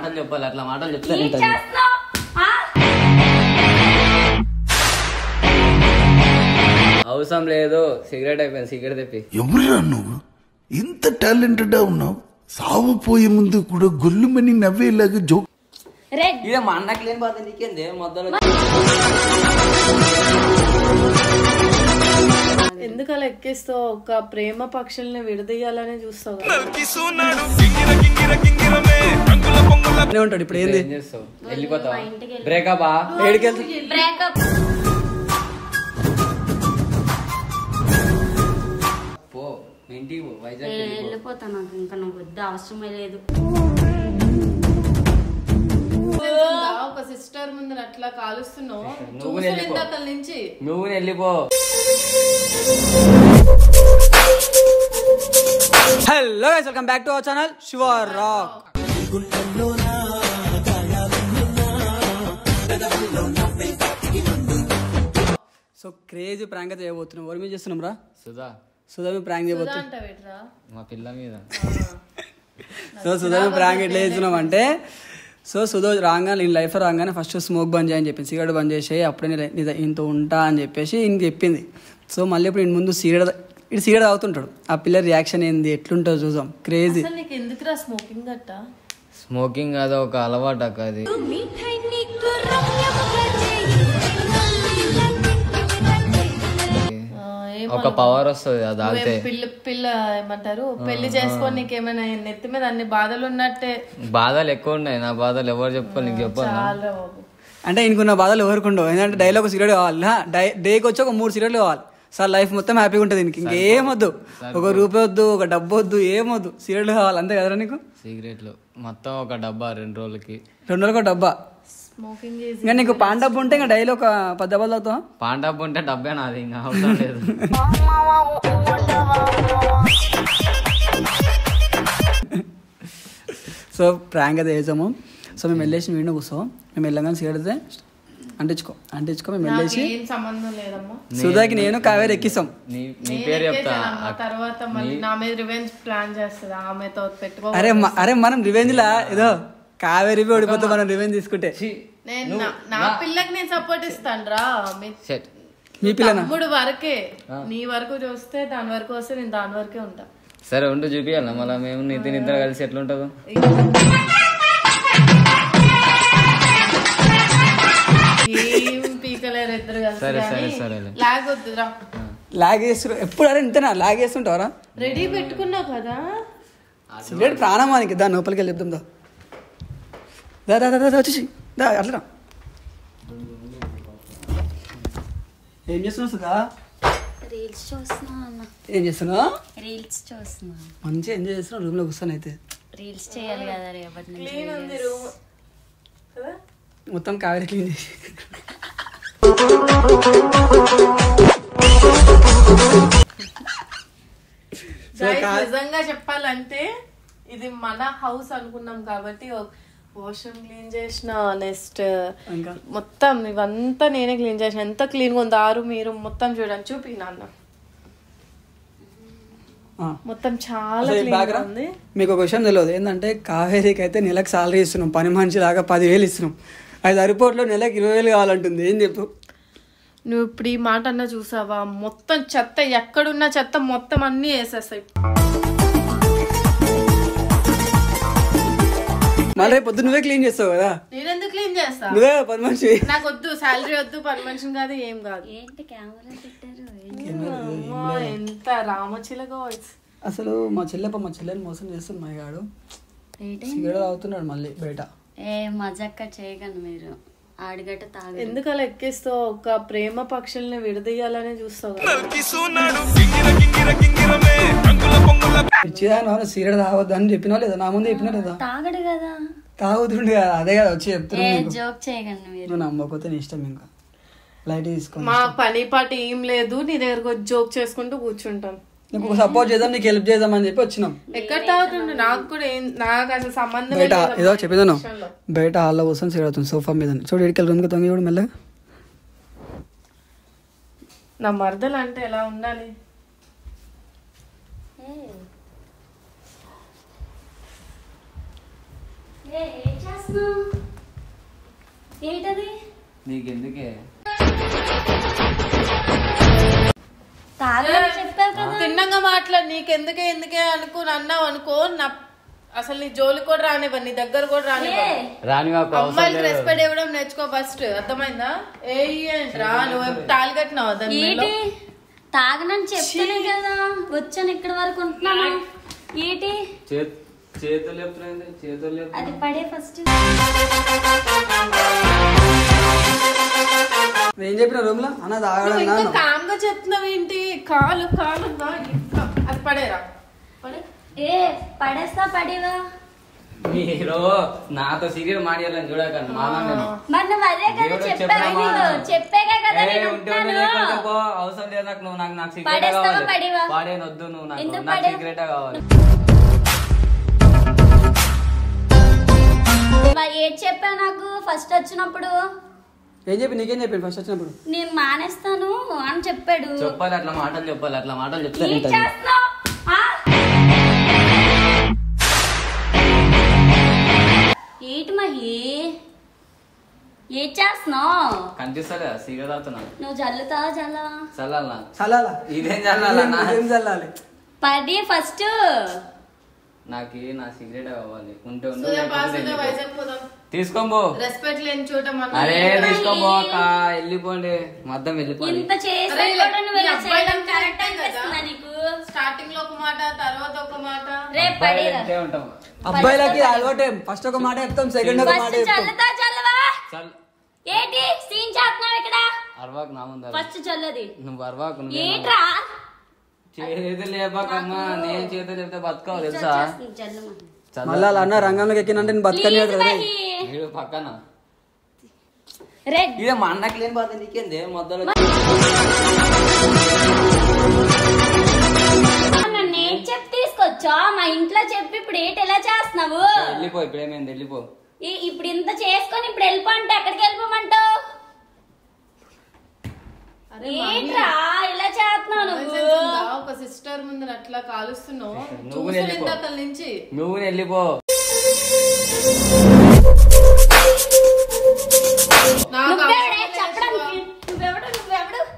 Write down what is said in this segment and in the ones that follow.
అని చెప్పాలి, అట్లా మాటలు చెప్తాను. అవసరం లేదు, సిగరెట్ అయిపోయింది, సిగరెట్ తెప్పి. ఎవరురా నువ్వు ఇంత టాలెంటెడ్ ఉన్నావు? సావు పోయే ముందు కూడా గొల్లుమని నవ్వేలాగా జోక్. ఇదే మా అన్నకి లేని బాధ నీకేంది మొదలు. ఎందుకు అలా ఎక్కిస్తావు? ఒక ప్రేమ పక్షుల్ని విడదీయాలని చూస్తావు. ఉంటాడు ఇప్పుడు ఏంది చేస్తావు? వెళ్ళిపోతావు? బ్రేకప్ పో, ఇంటికి పో, వైజాగ్ వెళ్ళిపోతా. నాకు ఇంకా నువ్వు వద్ద అవసరమే లేదు. ఒక సిస్టర్ ముందు అట్లా కాలుస్తున్నావు నుంచి. నువ్వు వెళ్ళిపో. Hello guys, welcome back to our channel Shiva rock. So crazy prank అయితే చేయబోతున్నాం. ఎవరి మీద చేస్తున్నాం రా? సుధా మీద ప్రాంక్ చేయబోతున్నాం, మా పిల్ల మీద. సో సుధా మీద ప్రాంక్ ఎట్లా చేస్తున్నాం అంటే, సో సుధా రాగానే నేను లైఫ్లో రాగానే ఫస్ట్ స్మోక్ బంద్ చేయని చెప్పింది, సిగరెట్ బంద్ చేసి అప్పుడే నేను ఇంత ఉంటా అని చెప్పేసి ఇంక చెప్పింది. సో మళ్ళీ ఇప్పుడు నేను ముందు సిగరెట్ తాగుతుంటాడు. ఆ పిల్ల రియాక్షన్ ఏంది ఎట్లుంటుందో చూద్దాం. క్రేజీ. ఎందుకురా స్మోకింగ్ గట్ట? స్మోకింగ్ అది ఒక అలవాటు అక్క. అది ఒక పవర్ వస్తుంది అది తాగితే. పిల్ల ఏమంటారు, పెళ్లి చేసుకొని నీకేమైనా నెత్తి మీద అన్ని బాధలు ఉన్నట్టే. బాధలు ఎక్కువ ఉన్నాయి, నా బాధలు ఎవరు చెప్పాలి? నీకు చెప్పాలి అంటే ఇంకున్న బాధలు ఎవరికి ఉండవు. ఎందుకంటే డైలీ ఒక సిగరెట్ కావాలి, డేకి వచ్చి ఒక 3 సిగరెట్లు కావాలి. సార్ లైఫ్ మొత్తం హ్యాపీగా ఉంటుంది. ఇంకేం వద్దు, ఒక రూపాయి వద్దు, ఒక డబ్బు వద్దు, ఏమొద్దు, సిగరెట్లు కావాలి అంతే కదరా నీకు? సిగరెట్లు మొత్తం ఒక డబ్బా, 2 రోజులకి ఒక డబ్బా. ఇంకా నీకు పాన్ డబ్బు ఉంటే ఇంకా డైలీ ఒక 10 డబ్బాలు తాగుతావా? పాన్ డబ్బు ఉంటే డబ్బే నాది, ఇంకా అవసరం లేదు. సో ప్రాంక్ అయితే వేసాము. సో మేము వెళ్ళేసి వీడియో కూర్చోం. మేము వెళ్ళగానే సిగరెట్ అయితే అంటించుకో మేము వెళ్ళేసి సుధాకి నేను కావేరి ఎక్కిస్తాం. నీ పేరు చెప్తా. తర్వాత మళ్ళీ నా మీద రివెంజ్ ప్లాన్ చేస్తుంది ఆమెతో పెట్టుకో. అరే మనం రివెంజ్ లా ఏదో కావేరి ఓడిపోతే మనం రివెంజ్ తీసుకుంటే నా పిల్లకి నేను సపోర్ట్ ఇస్తాను రా. మీ పిల్ల తమ్ముడు వరకే, నీ వరకు చూస్తే దాని వరకు వస్తే నేను దాని వరకే ఉంటా. సరే ఉంటూ చూపియాల మళ్ళీ మేము నిద్ర కలిసి ఎట్లుంటుందో. ఏం పీకలేరు ఇద్దరు కలిసి. లాగ్ వద్దురా. లాగ్ చేస్తారు ఎప్పుడు? అరే ఇంతనా లాగ్ చేస్తుంటావరా? రెడీ పెట్టుకున్నావు కదా సిగరెట్ ప్రాణమానికి. దా లోపలికి వెళ్ళి చెప్తాం. దా వచ్చేసి దా అట్లా. ఏం చేస్తున్నావు సుధా? రీల్స్ చూస్తున్నా. ఏం చేస్తున్నావు? రీల్స్ చూస్తున్నా. మంచిగా ఎంజాయ్ చేస్తున్నావు. రూమ్ లో కూర్చొని అయితే రీల్స్ చేయాలి కదా రేపటి నుంచి. క్లీన్ ఉంది రూమ్ కదా, మొత్తం కావేరి క్లీన్ చేసి. నిజంగా చెప్పాలంటే ఇది మన హౌస్ అనుకున్నాం కాబట్టి వాష్రూమ్ క్లీన్ చేసిన, నెక్స్ట్ మొత్తం ఇవంతా నేనే క్లీన్ చేసిన. ఎంత క్లీన్ గా ఉంది ఆరు మీరు మొత్తం చూడండి. చూపి నాన్న మొత్తం చాలా క్లీన్ ఉంది. మీకు ఒక విషయం తెలియదు ఏంటంటే, కావేరికి అయితే నెలకు సాలరీ ఇస్తున్నాం, పని మనిషి లాగా 10,000 ఇస్తున్నాం. అది సరిపోట్లో నెలకు 20,000 కావాలంటుంది. ఏం చెప్పు నువ్వు ఇప్పుడు ఈ మాట అన్నా చూసావా? మొత్తం చెత్త, ఎక్కడున్న చెత్త మొత్తం అన్ని వేసేస్తాయి. మళ్ళీ పొద్దు నువ్వే క్లీన్ చేస్తావు కదా. నేనెందుకు క్లీన్ చేస్తా? నువ్వే పని మనిషి. నాకు వద్దు, శాలరీ వద్దు, పని మనిషిని కాదు, ఏం కాదు. ఏంటి కెమెరా పెట్టారు? ఎంత రామచిలక వాయిస్. అసలు మా చెల్లెని మోసం చేస్తుంది మా గాడు. సిగరెట్ తాగుతున్నాడు మళ్ళీ బయట. ఏ మజాక్క చేయకండి మీరు. ఆడిగట్ట తాగు. ఎందుకు అలా ఎక్కిస్తావు? ఒక ప్రేమ పక్షుల్ని విడదీయాలని చూస్తావు. సిగరెట్ తాగొద్దు అని చెప్పినా లేదా? నా ముందు చెప్పినా లేదా? తాగడు కదా, తాగుతుండే కదా. అదే కదా వచ్చి చెప్తున్నా. జోక్ చేయకండి మీరు. నువ్వు నమ్మకపోతే నీ ఇష్టం. ఇంకా లైట్ తీసుకో. మా పని పాటి ఏం లేదు, నీ దగ్గరకు వచ్చి జోక్ చేసుకుంటూ కూర్చుంటాం. నీకు సపోర్ట్ చేద్దాం, నీకు హెల్ప్ చేద్దాం అని చెప్పి వచ్చినాం. ఎక్కడ తాగుతుండే? నాకు కూడా నాకు అసలు సంబంధం బయట ఏదో చెప్పేదాను. బయట హాల్లో కూర్చొని సిగరెట్ అవుతుంది సోఫా మీద. చూడు ఇడికెళ్ళి రూమ్కి తొంగి చూడు మెల్లగా. నా మరదలు అంటే ఎలా ఉండాలి? ఏ చేస్తున్నావు? ఏంటది? నీకెందుకే తాగని చెప్పావు కదా. తిన్నంగా మాట్లాడు. నీకెందుకే ఎందుకే అన్నావు అనుకో, నా అసలు నీ జోలి కూడా రానివ్వను, నీ దగ్గర కూడా రానివ్వను. అమ్మాయిలకి రెస్పెక్ట్ ఇవ్వడం నేర్చుకో ఫస్ట్, అర్థమైందా? నువ్వు తాళి కట్టినావా దాని మీద? తాగనని చెప్తానే కదా వచ్చాను ఇక్కడ వరకు ఉంటున్నాను. ఏంటి చేతులు అది పడే ఫస్ట్. ఏం చెప్పిన రూమ్ లో అన్న తాగడం కామ్గా చెప్తున్నావు ఏంటి? కాలు కాలు అది పడేరా. ఏ పడేస్తా పడేవా? మీరు నాతో సిగరెట్ మాడియాలని చూడకండి. మరి నువ్వు అదే కదా చెప్పాగా కదా అవసరం లేదు నాకు. నువ్వు నాకు సిగరెట్ కావాలి. పాడేనొద్దు. నువ్వు నాకు సిగరెట్ కావాలి. ఏం చెప్పావు నాకు ఫస్ట్ వచ్చినప్పుడు? ఏం చెప్పి నీకేం చెప్పాను ఫస్ట్ వచ్చినప్పుడు? నేను మానేస్తాను అని చెప్పాడు. చెప్పాలి అట్లా మాటలు చెప్పాలి. అట్లా మాటలు చెప్తాను. ఏంటి మహి ఏం చేస్తున్నావు? కనిపిస్తలే సిగరెట్ తాగుతున్నాను. నువ్వు జల్లుతావా చల్లాలా ఇదేం చల్లాలి? పది ఫస్ట్ నాకు నా సిగరెట్ కావాలి. ఉంటే తీసుకోబో. రెస్పెక్ట్ లేని చోట అరే తీసుకోబో అక్క. వెళ్ళిపోండి మొత్తం వెళ్ళిపోండి. ఇంత చేస్తే కూడా నువ్వు ఇలా చేయడం కరెక్ట్ అనిపిస్తుందా నీకు? స్టార్టింగ్ లో ఒక మాట, తర్వాత ఒక మాట. రేపు పడేరా. అబ్బాయిలకి అలవాటే. ఫస్ట్ ఒక మాట చెప్తాం, సెకండ్ ఒక మాట చెప్తాం. చల్లవా ఏంటి సీన్ చేస్తున్నావు ఇక్కడ? అరవాకు నా ముందు ఫస్ట్ చల్లది. నువ్వు అరవాకు. ఏంట్రా చేతులు లేపాకమ్మా. నేను చేతులు చెప్తే బతకావు తెలుసా? మళ్ళా అన్న రంగంలోకి ఎక్కినంటే నేను బతకని పక్కన ఇదే మా అన్నకి లేని బాధ నీకేంది మొదలు. నేను చెప్పి తీసుకొచ్చా మా ఇంట్లో చెప్పి ఇప్పుడు ఏంటి ఎలా చేస్తున్నావు? వెళ్ళిపో. ఇప్పుడు ఏమైంది? వెళ్ళిపో. ఇప్పుడు ఇంత చేసుకొని ఇప్పుడు వెళ్ళిపో అంటే ఎక్కడికి వెళ్ళిపోమంటావు? ఏంట్రా ఇలా చేస్తున్నావు నువ్వు? ఒక సిస్టర్ ముందు అట్లా కాలుస్తున్నావు. నుంచి నువ్వు వెళ్ళిపో. చెప్పడానికి నువ్వెవడు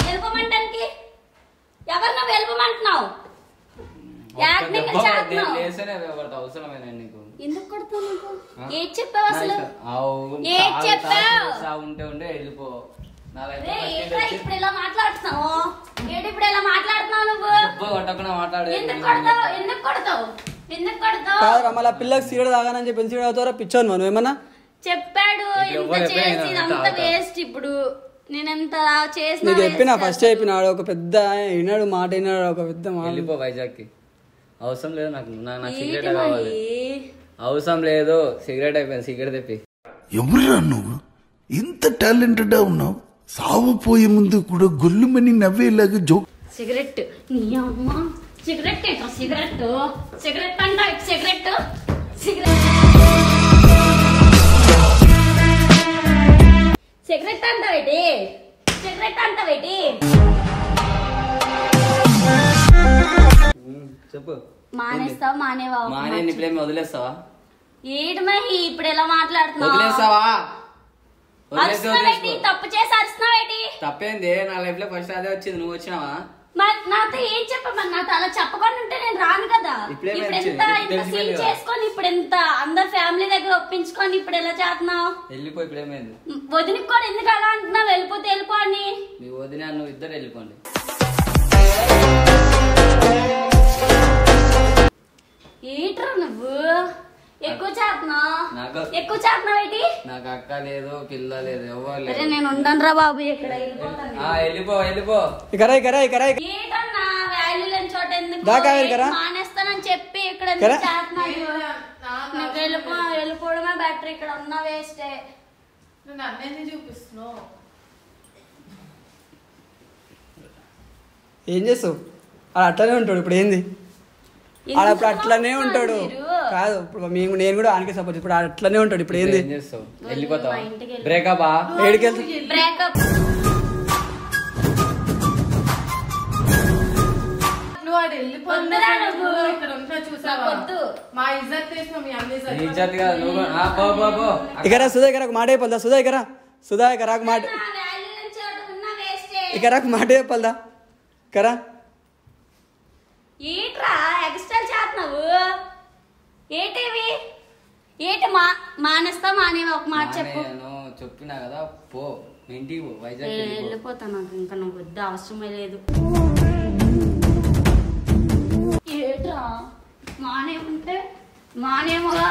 వెళ్ళిపోమంటానికి? ఎవరు నువ్వు వెళ్ళిపోమంటున్నావు? ఎందుకు కొడతావు నువ్వు? ఏం చెప్పావు అసలు? ఏం చెప్పావు? ఉంటే ఉండే వెళ్ళిపో. ఇప్పుడు ఇలా మాట్లాడుతున్నావు ఏంటి? ఇప్పుడు ఇలా మాట్లాడుతున్నావు నువ్వు? ఎందుకు కొడతావు? మళ్ళీ పిల్లకి సీరియడ్ తాగానని చెప్పి సీరియడ్ అవుతారా? పిచ్చాను మనం ఏమన్నా చెప్పాడు. ఇంత చేసి ఇదంతా వేస్ట్. ఇప్పుడు నేను ఎంత చేసిన నీకు చెప్పినా ఫస్ట్ చెప్పినాడు. ఒక పెద్ద విన్నాడు మాట, విన్నాడు ఒక పెద్ద మాట. వెళ్ళిపో వైజాగ్ కి. అవసరం లేదు నాకు. నాకు సిగరెట్ కావాలి. అవసరం లేదు. సిగరెట్ అయిపోయింది. సిగరెట్ తెప్పి. ఎవరురా నువ్వు? ఇంత టాలెంటెడ్ ఉన్నావు. సావుపోయే ముందు కూడా గొల్లుమని నవ్వేలాగా జోక్. సిగరెట్ నీ అమ్మ. సిగరెట్ సిగరెట్ సిగరెట్ అంట. సిగరెట్ సిగరెట్ సిగరెట్ అంటావేటి? సిగరెట్ అంటావేటి? చెప్పు. మానేస్తావా? మానేవా? ఇప్పుడేమి వదిలేస్తావా? ఏంటి మహి ఇప్పుడు ఎలా మాట్లాడుతున్నావు? వదిలేస్తావా? తప్పు చేసి అరుస్తున్నావేటి? తప్పేంది? నా లైఫ్ లో ఫస్ట్ అదే వచ్చింది. నువ్వు వచ్చినావా? నాతో ఏం చెప్పమని? నాతో అలా చెప్పకుండా ఉంటే నేను రాను కదా. ఇప్పుడు ఎంత సీన్ చేసుకొని ఇప్పుడు ఎంత అందరు ఫ్యామిలీ దగ్గర ఒప్పించుకొని ఇప్పుడు ఎలా చేస్తున్నావు? వెళ్ళిపో. ఇప్పుడు ఏమైంది? వదినకి కూడా ఎందుకు అలా అంటున్నావు? వెళ్ళిపోతే వెళ్ళిపో అని. మీ వదిన నువ్వు ఇద్దరు వెళ్ళిపోండి. ఏంట్రా నువ్వు ఎక్కువ చేస్తున్నావు ఏంటి? నాకు అక్క లేదు, పిల్ల లేదు, ఎవరు లేదు. నేను ఉండను రా బాబు. ఇక్కడ వెళ్ళిపో. ఏంటన్నా వాల్యూ లేని చోట ఎందుకు మానేస్తానని చెప్పి ఇక్కడ చేస్తున్నాడు. వెళ్ళిపోవడమే బెటర్. ఇక్కడ ఉన్న వేస్టే. అన్నీ చూపిస్తున్నావు. ఏం చేస్తావు? అలా అట్లనే ఉంటాడు. ఇప్పుడు ఏంది? అప్పుడు అట్లనే ఉంటాడు. కాదు ఇప్పుడు నేను కూడా ఆయనకి సపోర్ట్. ఇప్పుడు అట్లనే ఉంటాడు. ఇప్పుడు ఏంది? వెళ్ళిపోతావు. బ్రేకప్. ఏడికి వెళ్తా? బ్రేకప్. ఇప్పుడు వాడు వెళ్ళిపోతున్నా ఇక్కడ ఉంటా చూసావా మా ఇజ్జత్ తీసిన మీ అన్ని ఇక్కడ సుధా ఇక్కడ మాట చెప్పల్దా సుధా ఇక్కడ రాకు మాట ఇక్కడ రాకు మాట చెప్పల్దా కరా ఏట్రా ఎక్స్ట్రా చేస్తున్నావు ఏంటివి ఏంటి మానేస్తా మానేవా ఒక మాట చెప్పు చెప్పినా కదా పో ఇంటికి పో వైజాగ్ వెళ్ళిపోతా నాకు ఇంకా నువ్వు వద్ద అవసరమే లేదు ఏట్రా మానేమంటే మానేమోగా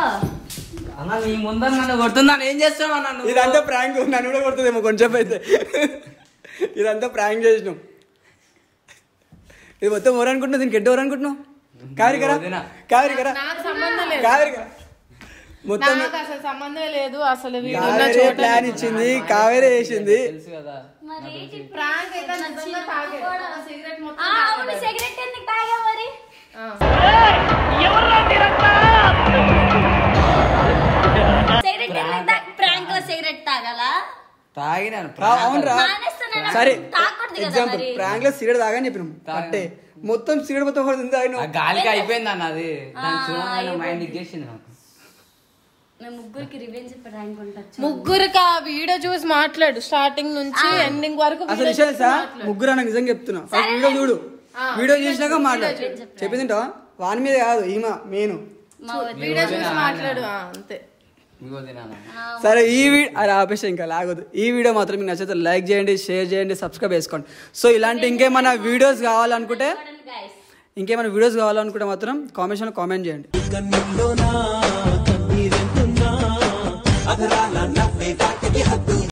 అన్న నీ ముందర నన్ను కొడుతున్నాను ఏం చేస్తావు అన్న ఇదంతా ప్రాంక్ నన్ను కూడా కొడుతుందేమో కొంచెం అయితే ఇదంతా ప్రాంక్ చేసినాం ఇది మొత్తం ఎవరు అనుకుంటున్నావు దీనికి ఎడ్డు ఎవరు అనుకుంటున్నావు కావేరికరా మొత్తం అసలు సంబంధం లేదు అసలు ప్లాన్ ఇచ్చింది కావేరే చేసింది తెలుసు కదా సిగరెట్ ఎందుకు తాగా మరి ప్రాంక్ లో సిగరెట్ తాగాలా అవునరా సరే ఎగ్జాంపుల్ ప్రాంక్ లో సిగరెట్ తాగని చెప్పినాం కట్టే మొత్తం సిగరెట్ మొత్తం గాలికి అయిపోయింది అన్న అది మైండ్ ఇచ్చేసింది నాకు ముగ్గురికి ఆ వీడియో చూసి మాట్లాడు స్టార్టింగ్ నుంచి ఎండింగ్ వరకు అసలు విషయం సార్ ముగ్గురు అన్న నిజంగా చెప్తున్నా వీడియో చూడు వీడియో చూసినాక మాట్లాడు చెప్పిందింటా వాని మీద కాదు ఈమె మెయిన్ వీడియో చూసి మాట్లాడు అంతే సరే ఈ వీడియో అది ఆపేసి ఇంకా లాగదు ఈ వీడియో మాత్రం మీకు నచ్చితే లైక్ చేయండి షేర్ చేయండి సబ్స్క్రైబ్ చేసుకోండి సో ఇలాంటి ఇంకేమైనా వీడియోస్ కావాలనుకుంటే మాత్రం కామెంట్స్లో కామెంట్ చేయండి